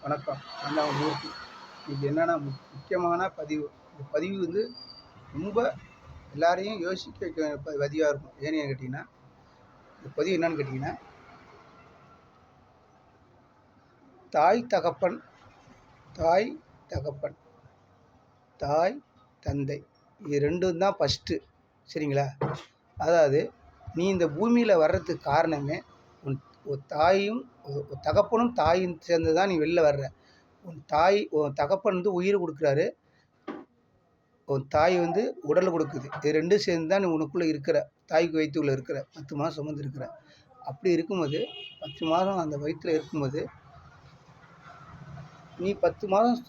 வணக்கம். நான் தான் மூர்த்தி. இன்னைக்கு என்னன்னா முக்கியமான பதிவு. இந்த பதிவு வந்து ரொம்ப எல்லாரையும் யோசிக்க வைக்க பதிவாக இருக்கும். ஏன்னு கேட்டிங்கன்னா, இந்த பதிவு என்னன்னு கேட்டிங்கன்னா, தாய் தகப்பன், தாய் தகப்பன், தாய் தந்தை இது 2ம் தான் ஃபஸ்ட்டு. சரிங்களா? அதாவது நீ இந்த பூமியில் வர்றதுக்கு காரணமே உன் தாயும் உன் தகப்பனும் தாயும் சேர்ந்து தான் நீ வெளில வர்ற. உன் தகப்பன் வந்து உயிர் கொடுக்குறாரு. உன் தாய் வந்து உடலை கொடுக்குது. இது 2ம் சேர்ந்து தான் நீ உனக்குள்ளே இருக்கிற. தாய்க்கு வயிற்றுக்குள்ளே இருக்கிற. 10 மாதம் சுமந்து இருக்கிற. அப்படி இருக்கும்போது 10 மாதம் அந்த வயிற்றில் இருக்கும்போது நீ 10 மாதம்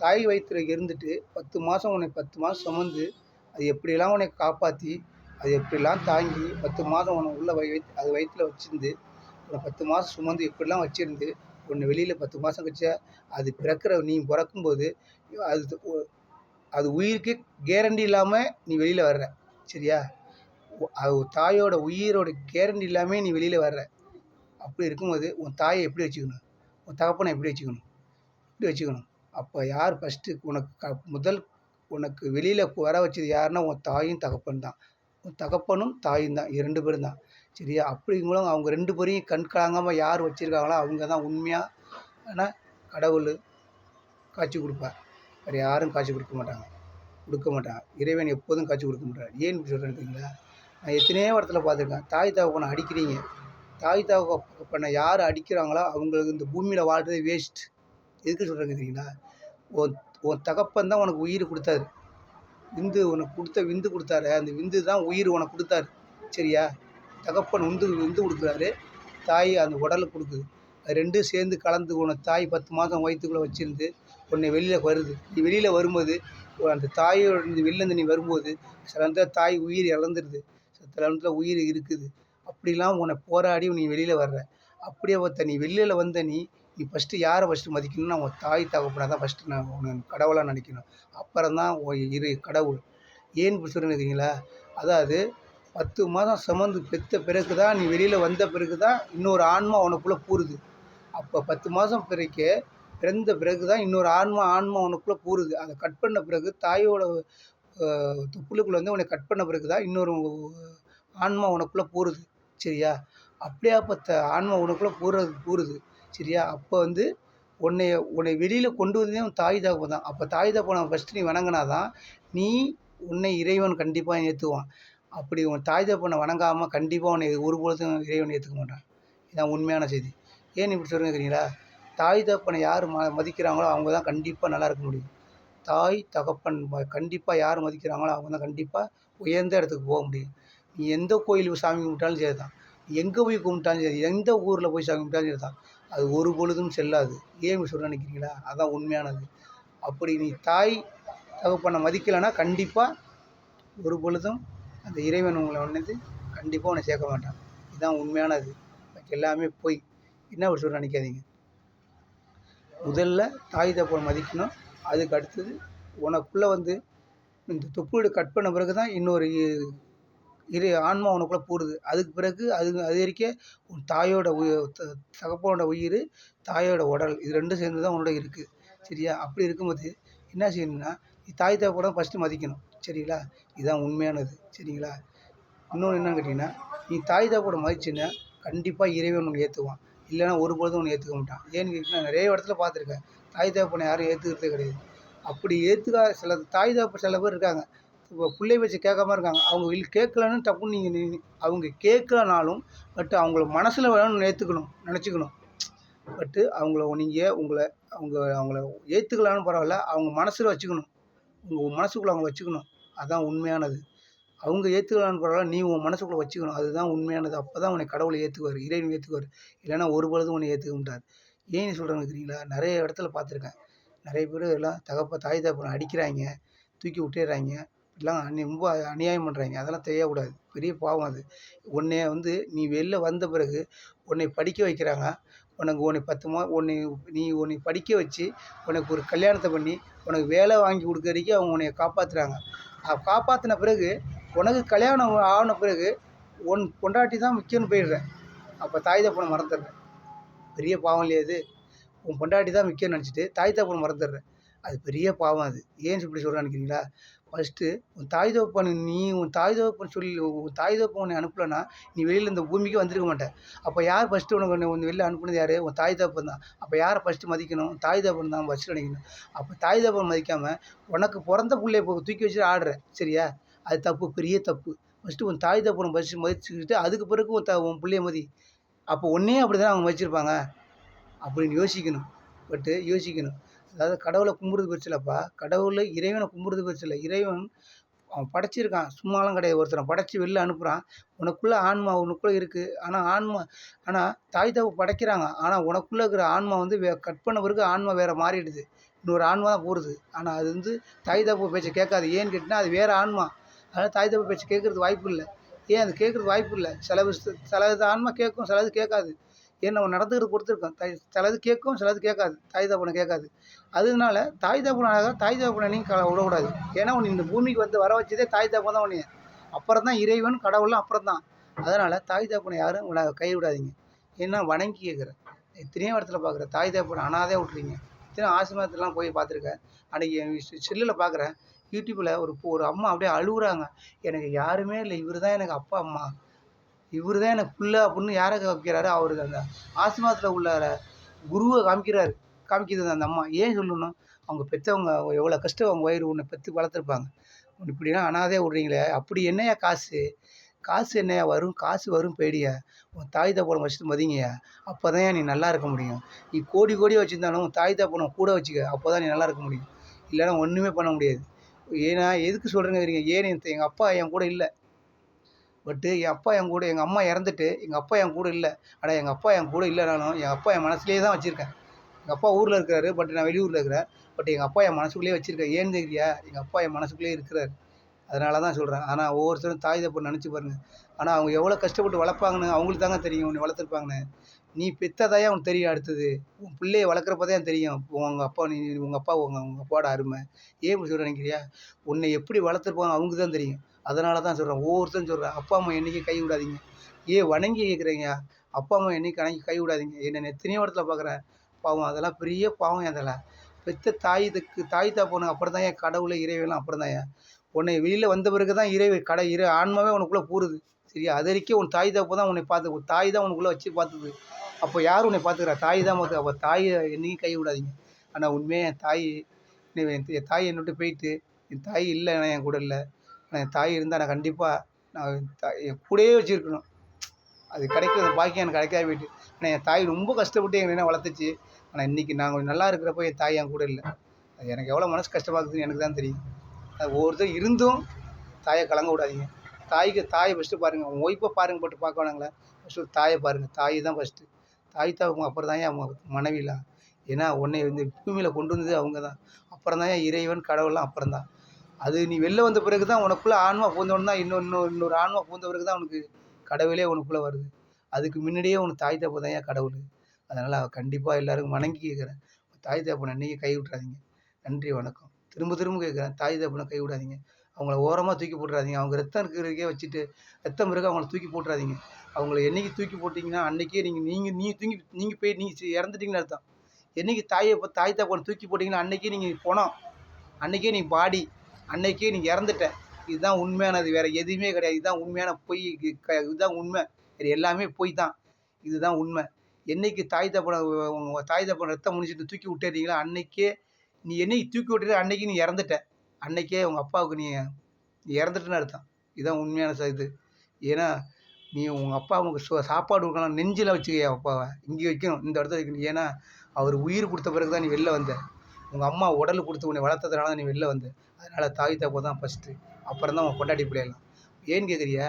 தாய் வயிற்றில் இருந்துட்டு 10 மாதம் உன்னை 10 மாதம் சுமந்து அது எப்படியெல்லாம் உன்னை காப்பாற்றி அது எப்படிலாம் தாங்கி 10 மாதம் உன்னை உள்ள அது வயிற்றில் வச்சிருந்து உன்னை 10 மாதம் சுமந்து எப்படிலாம் வச்சுருந்து உன்னை வெளியில் 10 மாதம் கழிச்சா அது நீ பிறக்கும்போது அது அது உயிருக்கு கேரண்டி இல்லாமல் நீ வெளியில் வர்ற. சரியா? அது தாயோட உயிரோட கேரண்டி இல்லாமல் நீ வெளியில் வர்ற. அப்படி இருக்கும்போது உன் தாயை எப்படி வச்சுக்கணும்? உன் தகப்பனை எப்படி வச்சுக்கணும்? எப்படி வச்சுக்கணும்? அப்போ யார் ஃபஸ்ட்டு உனக்கு வெளியில் வர வச்சது யாருன்னா உன் தாயும் தகப்பன் தான். உன் தகப்பனும் தாயும் தான். 2 பேரும் தான். சரியா? அப்படி மூலம் அவங்க 2 பேரையும் கண் கலங்காமல் யார் வச்சுருக்காங்களோ அவங்க தான் உண்மையாக கடவுள் காட்சி கொடுப்பார். வேறு யாரும் காட்சி கொடுக்க மாட்டாங்க. இறைவன் எப்போதும் காட்சி கொடுக்க மாட்டார். ஏன்னு சொல்கிறேன்னு தெரியுங்களா? நான் எத்தனையோ இடத்துல பார்த்துருக்கேன். தாய் தகப்பனை அடிக்கிறீங்க. தாய் தகப்பனை யார் அடிக்கிறாங்களோ அவங்களுக்கு இந்த பூமியில் வாழ்றது வேஸ்ட். எதுக்கு சொல்கிறேங்க தெரியுங்களா? உன் தகப்பன் தான் உனக்கு உயிர் கொடுத்தாரு. விந்து கொடுத்தாரு. அந்த விந்து தான் உயிர் உனக்கு கொடுத்தாரு. சரியா? தகப்பன் விந்து கொடுக்குறாரு. தாய் அந்த உடலுக்கு கொடுக்குது. அது 2ம் சேர்ந்து கலந்து உன்னை தாய் 10 மாதம் வயிற்றுக்குள்ளே வச்சுருந்து உன்னை வெளியில் வருது. நீ வெளியில் வரும்போது அந்த தாயோட வெளிலேருந்து நீ வரும்போது சில நேரத்தில் தாய் உயிர் இழந்துருது. சில நேரத்தில் உயிர் இருக்குது. அப்படிலாம் உன்னை போராடி நீ வெளியில் வர்ற. அப்படியே நீ வெளியில் வந்த நீ ஃபஸ்ட்டு யாரை ஃபஸ்ட்டு மதிக்கணும்னா உன் தாய் தகப்பனை தான் ஃபஸ்ட்டு நான் உன்னை கடவுளாக நினைக்கணும். அப்புறம் தான் கடவுள். ஏன்னு இப்படி சொல்கிறேன்னு தெரியுங்களா? அதாவது 10 மாதம் சுமந்து பெற்ற பிறகு தான் நீ வெளியில் வந்த பிறகு தான் இன்னொரு ஆன்மா உனக்குள்ளே பூருது. அப்போ 10 மாதம் பிறந்த பிறகு தான் இன்னொரு ஆன்மா உனக்குள்ளே பூருது. அதை கட் பண்ண பிறகு தாயோட தொப்புளுக்குள்ளே வந்து உன்னை கட் பண்ண பிறகு தான் இன்னொரு ஆன்மா உனக்குள்ளே பூருது. சரியா? அப்படியாப்பட்ட ஆன்மா உனக்குள்ளே பூருது. சரியா? அப்போ வந்து உன்னை வெளியில் கொண்டு வந்ததே உன் தாய் தகப்பன் தான். அப்போ தாய் தகப்பனை ஃபஸ்ட்டு நீ வணங்கினா தான் உன்னை இறைவன் கண்டிப்பாக ஏற்றுவான். அப்படி உன் தாய் தகப்பனை வணங்காமல் கண்டிப்பாக உன்னை ஒருபொழுதும் இறைவன் ஏற்றுக்க மாட்டான். இதுதான் உண்மையான செய்தி. ஏன் இப்படி சொல்கிறேன்னு தெரியுங்களா? தாய் தகப்பனை யார் மதிக்கிறாங்களோ அவங்க தான் கண்டிப்பாக நல்லா இருக்க முடியும். தாய் தகப்பன் கண்டிப்பாக யார் மதிக்கிறாங்களோ அவங்க தான் கண்டிப்பாக உயர்ந்த இடத்துக்கு போக முடியும். நீ எந்த கோயில் சாமி கும்பிட்டாலும் சரி தான். எங்கே போய் கும்பிட்டாலும் சரி, எந்த ஊரில் போய் சாமி கும்பிட்டாலும் சரி தான். அது ஒரு பொழுதும் செல்லாது. ஏன் இப்படி சொல்ல நினைக்கிறீங்களா? அதுதான் உண்மையானது. அப்படி நீ தாய் தகப்பனை மதிக்கலைன்னா கண்டிப்பாக ஒரு பொழுதும் அந்த இறைவன் உங்களை கண்டிப்பாக உன்னை சேர்க்க மாட்டான். இதுதான் உண்மையானது. எல்லாமே போய் என்ன ஒரு சொல்ல நினைக்காதீங்க. முதல்ல தாய் தகப்பனை மதிக்கணும். அதுக்கு அடுத்தது உனக்குள்ளே இந்த தொப்புளை கட் பண்ண பிறகு தான் இன்னொரு ஆன்மா உனக்குள்ளே பூருது. அதுக்கு பிறகு அது வரைக்கும் உன் தாயோட தகப்பனோட உயிர், தாயோட உடல் இது 2ம் சேர்ந்து தான் உன்னோட இருக்குது. சரியா? அப்படி இருக்கும்போது என்ன செய்யணும்னா நீ தாய் தகப்பனை ஃபஸ்ட்டு மதிக்கணும். சரிங்களா? இதுதான் உண்மையானது. சரிங்களா? இன்னொன்று என்னன்னு கேட்டிங்கன்னா, நீ தாய் தகப்பனை மதிச்சுன்னா கண்டிப்பாக இறைவன் உன்னை ஏற்றுவான். இல்லைன்னா ஒருபொழுதும் உன்னை ஏற்றுக்க மாட்டான். ஏன்னு கேட்டிங்கன்னா நிறைய இடத்துல பார்த்துருக்கேன். தாய் தகப்பனை யாரும் ஏற்றுக்கிறதே கிடையாது. அப்படி சில தாய் தகப்பன் சில பேர் இருக்காங்க. இப்போ பிள்ளை பேச்சை கேட்காம இருக்காங்க. அவங்க கேட்கலன்னு டப்புன்னு அவங்க கேட்கலனாலும் அவங்கள மனசில் வேணும்னு நினச்சிக்கணும். அவங்கள ஏற்றுக்கலான்னு பரவாயில்ல, அவங்க மனசில் வச்சுக்கணும். உங்கள் மனசுக்குள்ளே அவங்க வச்சுக்கணும். அதுதான் உண்மையானது. அவங்க ஏற்றுக்கலான்னு பரவாயில்ல, நீ உன் மனசுக்குள்ளே வச்சுக்கணும். அதுதான் உண்மையானது. அப்போ தான் உன்னை கடவுளை ஏற்றுக்குவார், இறைவன் ஏற்றுக்குவார். இல்லைன்னா ஒரு பொழுதும் உன்னை ஏற்றுக்க மாட்டார். ஏன்னு சொல்கிறேன்னு தெரியுங்களா? நிறைய இடத்துல பார்த்துருக்கேன். நிறைய பேர் எல்லாம் தாய் தகப்பனை அடிக்கிறாங்க, தூக்கி விட்டுறாங்க. இப்படிலாம் ரொம்ப அநியாயம் பண்ணுறாங்க. அதெல்லாம் செய்யக்கூடாது. பெரிய பாவம் அது. நீ வெளில வந்த பிறகு உன்னை படிக்க வைக்கிறாங்க. உன்னை 10 உன்னை படிக்க வச்சு உனக்கு ஒரு கல்யாணத்தை பண்ணி உனக்கு வேலை வாங்கி கொடுக்க வரைக்கும் அவங்க உன்னை காப்பாற்றுறாங்க. காப்பாற்றின பிறகு உனக்கு கல்யாணம் ஆன பிறகு உன் பொண்டாட்டி தான் முக்கியம்னு போயிடுற. அப்போ தாய் தகப்பனை மறந்துடுற. பெரிய பாவம் இல்லையா இது? உன் பொண்டாட்டி தான் முக்கியம்னு நினச்சிட்டு தாய் தகப்பனை மறந்துடுற. அது பெரிய பாவம் அது. ஏன் இப்படி சொல்கிறேன்னு நினைக்கிறீங்களா? ஃபஸ்ட்டு உன் தாய் தகப்பன் சொல்லி உன் தாய் தகப்பன் உன்னை அனுப்பலன்னா, நீ வெளியில இந்த பூமிக்கே வந்திருக்க மாட்ட. அப்போ யார் ஃபஸ்ட்டு உன்னை வெளில அனுப்புனது யார்? உன் தாய் தகப்பன் தான். அப்போ யாரை ஃபஸ்ட்டு மதிக்கணும்? தாய் தகப்பன் தான் ஃபஸ்ட்டு நினைக்கணும். அப்போ தாய் தகப்பன் மதிக்காமல் உனக்கு பிறந்த புள்ளைய தூக்கி வச்சுட்டு ஆடுற. சரியா? அது தப்பு, பெரிய தப்பு. ஃபஸ்ட்டு உன் தாய் தகப்பனை ஃபஸ்ட்டு மதிச்சுக்கிட்டு அதுக்கு பிறகு உன் புள்ளைய மதி. அப்போ உன்னையும் அப்படி தானே அவங்க மதிச்சிருப்பாங்க அப்படின்னு யோசிக்கணும். அதாவது கடவுளை கும்பிட்றது பெருசு இல்லைப்பா. இறைவனை கும்பிட்றது பெருசு இல்லை. இறைவன் அவன் படைச்சிருக்கான். சும்மாலாம் கிடையாது. ஒருத்தனை படைச்சு வெளில அனுப்புகிறான். உனக்குள்ளே இருக்குது. ஆனால் தாய் தகப்பன் படைக்கிறாங்க. ஆனால் உனக்குள்ளே இருக்கிற ஆன்மா வந்து கட் பண்ண பிறகு ஆன்மா வேறு மாறிடுது. இன்னொரு ஆன்மா தான் போகிறது. ஆனால் அது தாய் தகப்பன் பேச்சை கேட்காது. ஏன்னு கேட்டிங்கன்னா அது வேறு ஆன்மா. அதனால் தாய் தகப்பன் பேச்சை கேட்குறதுக்கு வாய்ப்பு இல்லை. ஏன் அது கேட்குறதுக்கு வாய்ப்பு இல்லை? சிலது ஆன்மா கேட்கும், சிலது கேட்காது. ஏன் நம்ம நடந்துக்கிறது பொறுத்திருக்கோம். சிலது கேட்கும், சிலது கேட்காது. தாய் தகப்பனை கேட்காது. அதனால தாய் தகப்பனை நீங்கள் விடக்கூடாது. ஏன்னா உன்னை இந்த பூமிக்கு வர வச்சதே தாய் தகப்பன் தான் உன்னைய. அப்புறம் தான் இறைவன், கடவுள்லாம் அப்புறம் தான். அதனால் தாய் தகப்பனை யாரும் கைவிடாதீங்க. ஏன்னா வணங்கி கேட்குறேன். எத்தனையோ இடத்துல பார்க்குறேன். தாய் தகப்பனை அனாதையாக விட்றீங்க. எத்தனையோ ஆசிரமத்துலலாம் போய் பார்த்துருக்கேன். அன்றைக்கி செல்லில் பார்க்குறேன். யூடியூப்பில் ஒரு அம்மா அப்படியே அழுகுறாங்க. எனக்கு யாருமே இல்லை. இவர் தான் எனக்கு அப்பா, அம்மா. இவர் தான் எனக்கு புள்ள அப்படின்னு யாரை காமிக்கிறாரு? அவருக்கு அந்த ஆசிரமத்தில் உள்ள குருவை காமிக்குது அந்த அம்மா. ஏன் சொல்லணும்? அவங்க பெற்றவங்க எவ்வளோ கஷ்டம் அவங்க வயிறு உன்னை பெற்று வளர்த்துருப்பாங்க. இப்படிலாம் அனாதையாக விட்றீங்களே. அப்படி என்னையா காசு என்னையா வரும்? காசு வரும் போயிடுயா. உன் தாய் தகப்பனை வச்சுட்டு மதிங்கய்யா. அப்போ தான் நீ நல்லா இருக்க முடியும். நீ கோடி வச்சுருந்தாலும் உன் தாய் தகப்பனை கூட வச்சுக்க. அப்போ தான் நீ நல்லா இருக்க முடியும். இல்லைன்னா ஒன்றுமே பண்ண முடியாது. ஏன்னா எதுக்கு சொல்கிறேங்கிறீங்க? ஏன் எங்கள் அப்பா என் கூட இல்லை. எங்கள் அம்மா இறந்துட்டு எங்கள் அப்பா என் கூட இல்லை. ஆனால் எங்கள் அப்பா என் கூட இல்லைனாலும் எங்கள் அப்பா என் மனசுலேயே தான் வச்சுருக்கேன். எங்கள் அப்பா ஊரில் இருக்கிறாரு. நான் வெளியூரில் இருக்கிறேன். எங்கள் அப்பா என் மனசுக்குள்ளேயே வச்சுருக்கேன். ஏன்னு தெரியா? எங்கள் அப்பா என் மனசுக்குள்ளேயே இருக்கிறாரு. அதனால தான் சொல்கிறேன். ஆனால் ஒவ்வொருத்தரும் தாய் தகப்பன் நினச்சி பாருங்கள். ஆனால் அவங்க எவ்வளோ கஷ்டப்பட்டு வளர்ப்பாங்கன்னு அவங்களுக்கு தாங்க தெரியும். உன்னை வளர்த்துருப்பாங்கன்னு. நீ பெற்றதாயே உனக்கு தெரியும். அடுத்தது உன் பிள்ளைய வளர்க்குறப்ப தான் தெரியும் உங்கள் அப்பாவோட அருமை. ஏன் இப்படி சொல்கிறேன் நினைக்கிறியா? உன்னை எப்படி வளர்த்துருப்பாங்க அவங்களுக்கு தான் தெரியும். அதனால தான் சொல்கிறேன். ஒவ்வொருத்தரும் சொல்கிறேன். அப்பா அம்மா என்றைக்கும் கை விடாதீங்க. வணங்கி கேட்குறீங்க. அப்பா அம்மா என்றைக்கும் கை விடாதீங்க. என்னை எத்தனையோ இடத்துல பார்க்குறேன். பாவம் அதெல்லாம் பெரிய பாவம். அதெல்லாம் பெற்ற தாய் தகப்பனுக்கு அப்புறம் தான் கடவுளை இறைவெல்லாம் அப்புறம் தான். உன்னை வெளியில் வந்த பிறகு தான் ஆன்மாவே உனக்குள்ளே கூறுது. சரியா? அது வரைக்கும் உன் தாய் தகப்பன் தான் உன்னை பார்த்து. தாய் தான் உனக்குள்ளே வச்சு பார்த்துது. அப்போ யார் உன்னை பார்த்துக்கிறா? தாய் தான் பார்த்து. அப்போ தாயை என்றைக்கும் கை விடாதீங்க. ஆனால் உண்மையாக என் தாய் என்னை விட்டு போயிட்டு என் தாய் இல்லை. என் கூட இல்லை. ஆனால் என் தாய் இருந்தால் நான் கண்டிப்பாக என் கூடயே வச்சுருக்கணும். அது கிடைக்கிற பாக்கியம் எனக்கு கிடைக்காத போயிட்டு. ஆனால் என் தாய் ரொம்ப கஷ்டப்பட்டு என்ன வளர்த்துச்சு. ஆனால் இன்றைக்கி நான் கொஞ்சம் நல்லா இருக்கிறப்போ என் தாய் என் கூட இல்லை. அது எனக்கு எவ்வளோ மனசு கஷ்டமாக இருக்குதுன்னு எனக்கு தான் தெரியும். அது ஒவ்வொருத்தரும் இருந்தும் தாயை கலங்க விடாதீங்க. தாயை ஃபஸ்ட்டு பாருங்கள். உங்கள் ஒய்ஃபை பார்க்க வேணாங்களே. ஃபஸ்ட்டு தாயை பாருங்கள். தாய் தான் ஃபஸ்ட்டு. தாய் தகப்பன் அப்புறம் தான் என் மனைவிலாம். ஏன்னா உன்னை இந்த பூமியில் கொண்டு வந்தது அவங்க தான். அப்புறம் தான் இறைவன், கடவுள்லாம் அப்புறம் தான். அது நீ வெளில வந்த பிறகு தான் உனக்குள்ளே ஆன்மா பூந்தவொடனே தான் இன்னொரு ஆன்மா பூந்த பிறகு தான் உனக்கு கடவுளே உனக்குள்ளே வருது. அதுக்கு முன்னாடியே உனக்கு தாய் தகப்பன் தான் கடவுள். அதனால் கண்டிப்பாக எல்லோருக்கும் வணங்கி கேட்குறேன். தாய் தகப்பனை என்றைக்கும் கை விட்றாதீங்க. நன்றி, வணக்கம். திரும்ப கேட்குறேன். தாய் தகப்பனை கை விடாதீங்க. அவங்கள ஓரமாக தூக்கி போட்டுறாதீங்க. அவங்க ரத்தம் இருக்கிறதுக்கே வச்சுட்டு ரத்தம் பிறகு அவங்கள தூக்கி போட்டுறாதீங்க. அவங்கள என்றைக்கு தூக்கி போட்டிங்கன்னா அன்றைக்கே நீங்கள் இறந்துட்டீங்கன்னு அர்த்தம். என்றைக்கு தாய் தகப்பனை தூக்கி போட்டிங்கன்னா அன்றைக்கே நீங்கள் போனோம். அன்றைக்கே நீ பாடி. அன்றைக்கே நீங்கள் இறந்துட்ட. இதுதான் உண்மையானது. வேறு எதுவுமே கிடையாது. இதுதான் உண்மையான பொய். இதுதான் உண்மை. வேறு எல்லாமே பொய் தான். இதுதான் உண்மை. என்றைக்கு உங்கள் தாய் தகப்பனை ரத்தம் முடிச்சுட்டு தூக்கி விட்டுறீங்களா அன்றைக்கே நீ என்னைக்கு தூக்கி விட்டுற அன்றைக்கி நீ இறந்துட்ட. அன்றைக்கே உங்கள் அப்பாவுக்கு நீ இறந்துட்டுன்னு அர்த்தம். இதுதான் உண்மையான இது. ஏன்னா உங்கள் அப்பா உனக்கு சாப்பாடு கொடுக்கலாம். நெஞ்சில் வச்சுக்க அப்பாவை. இங்கே வைக்கணும். இந்த இடத்துல வைக்கணும். ஏன்னா அவர் உயிர் கொடுத்த பிறகு தான் நீ வெளில வந்த. உங்கள் அம்மா உடல் கொடுத்து உன்னை வளர்த்ததுனால தான் நீ வெளில வந்த. அதனால் தாய் தகப்பன் தான் ஃபஸ்ட்டு. அப்புறம் தான் உன் பொண்டாட்டி பிள்ளையெல்லாம். ஏன்னு கேட்குறியா?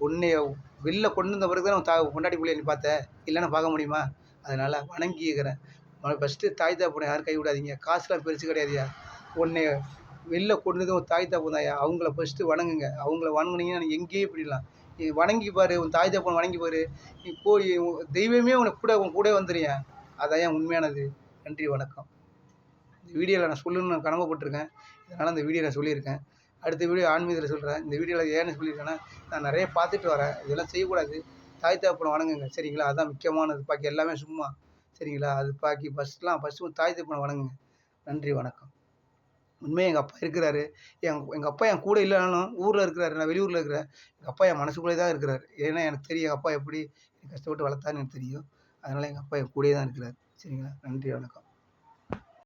உன்னைய வெளில கொண்டு வந்த பிறகு தான் உன் பொண்டாட்டி பிள்ளைய நீ பார்த்த. இல்லைன்னா பார்க்க முடியுமா? அதனால் வணங்கி கேட்குறேன். ஃபஸ்ட்டு தாய் தகப்பனை யாரும் கை விடாதீங்க. காசுலாம் பெருசு கிடையாதுயா. உன்னை வெளில கொண்டு வந்து உன் தாய் தகப்பன் தான்யா. அவங்கள ஃபஸ்ட்டு வணங்குங்க. அவங்கள வணங்குனீங்கன்னா நீ எங்கேயே போயிடலாம். நீ வணங்கி பாரு. உன் தாய் தகப்பனை வணங்கி பாரு. நீ போய் தெய்வமே உன் கூட வந்துடுயா. அதான் உண்மையானது. நன்றி, வணக்கம். இந்த வீடியோவில் நான் சொல்லணும்னு நான் கடமைப்பட்டிருக்கேன். இதனால் இந்த வீடியோ நான் சொல்லியிருக்கேன். அடுத்த வீடியோ ஆன்மீகத்தில் சொல்கிறேன். இந்த வீடியோவில் ஏன்னு சொல்லியிருக்கேன்னா நான் நிறைய பார்த்துட்டு வரேன். இதெல்லாம் செய்யக்கூடாது. தாய் தகப்பனை வணங்குங்க. சரிங்களா? அதுதான் முக்கியமானது. பாக்கி எல்லாமே சும்மா. சரிங்களா? அது பாக்கி ஃபர்ஸ்ட்டு தாய் தகப்பன வணங்குங்க. நன்றி, வணக்கம். உண்மையா எங்க அப்பா இருக்கிறாரு. எங்க அப்பா என் கூட இல்லனாலும் ஊர்ல இருக்கிறாரு. நான் வெளியூர்ல இருக்கிறேன். எங்க அப்பா என் மனசுக்குள்ளயே தான் இருக்கிறாரு. ஏன்னா எனக்கு தெரியும் எங்க அப்பா எப்படி கஷ்டப்பட்டு வளர்த்தாருன்னு எனக்கு தெரியும். அதனால எங்க அப்பா என் கூடயே தான் இருக்கிறாரு. சரிங்களா? நன்றி, வணக்கம்.